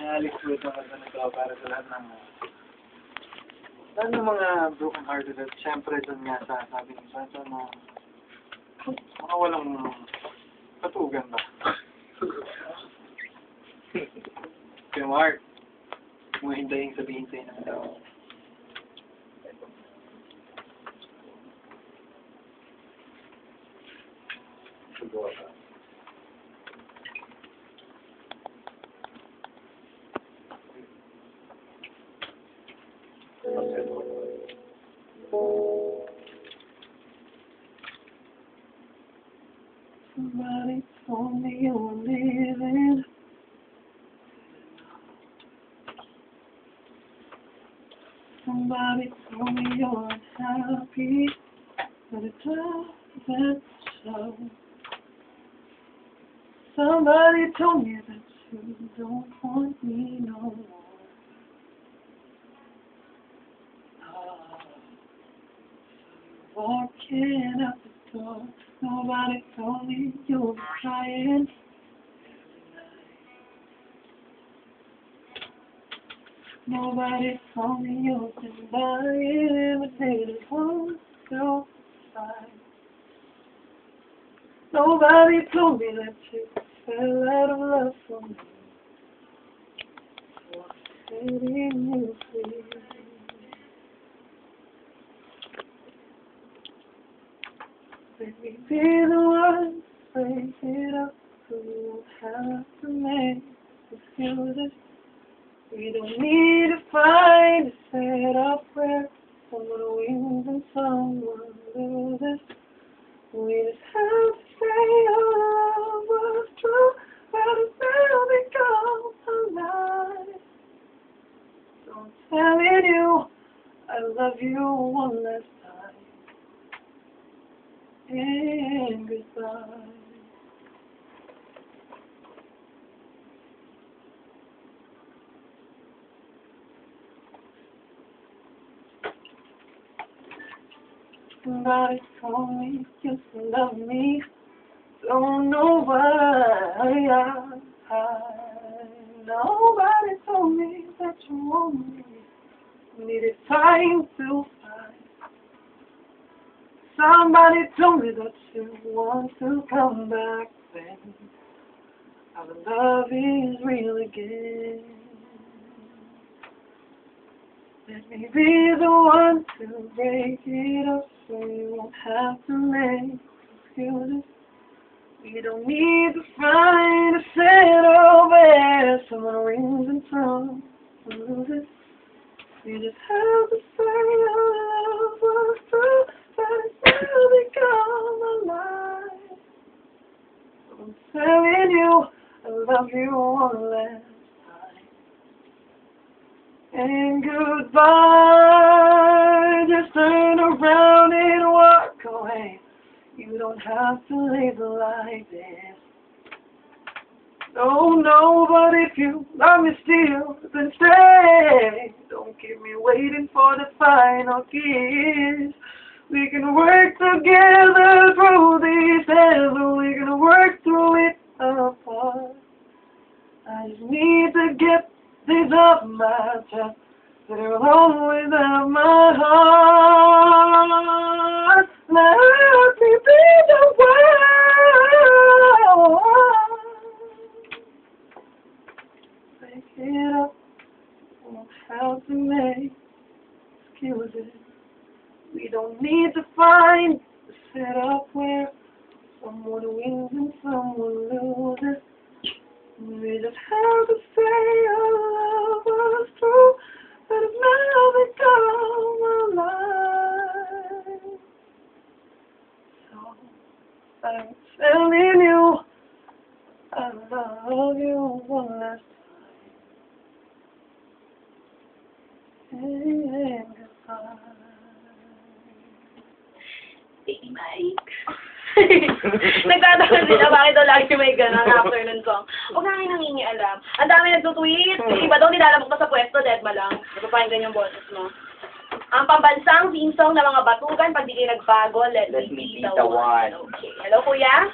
Alex Wood ang kanta nito para sa lahat ng mga broken hearted at syempre doon nga sa sabi ng Santo na mga walang katugan ba? Kaya Mark, mo hintayin sabihin sa'yo ng tao. Siguro ka. Somebody told me you were leaving. Somebody told me you're unhappy, but it doesn't show. Somebody told me that you don't want me no more. Walking out the door, nobody told me you were crying every night. Nobody told me you've been buying imitated one go side. Nobody told me that you fell out of love for me. So I'm setting you free. Let me be the one to break it up, so you won't have to make excuses. We don't need to find a setup where someone wins and someone loses. We just have to say our love was true, but it's now become a lie. So I'm telling you, I love you one last time. And goodbye. Somebody told me you love me. Don't know why. Nobody told me that you want me. Needed time to find. Somebody told me that you want to come back then. Our love is real again. Let me be the one to break it up so you won't have to make excuses. We don't need to find a settle where someone wins and someone loses. We just have to say our love was true, but it's now become a lie. So I'm telling you, I love you one last time. And goodbye, just turn around and walk away. You don't have to leave it like this. No, but if you love me still, then stay. Don't keep me waiting for the final kiss. We can work together through these days, or we can work through it apart. I just need to get this off my chest, that you're always in my heart. Let me be the one. Break it up, won't have to make excuses. We don't need to find a setup where someone wins and someone loses. We just have to say our love was true, but it's now become a lie. So I'm telling you, I love you one last time. And goodbye. Baby Mike. Nagtatanong sila bakit daw lagi may ganang afternoon song. Huwag na kayo nangingialam. Ang dami nagtutweet. Yung iba daw nilalabok pa sa pwesto, dead ma lang. Napapahinggan yung boses mo. Ang pambansang theme song ng mga batugan, pag di kayo nagbago, let me be the one. Okay. Hello, kuya?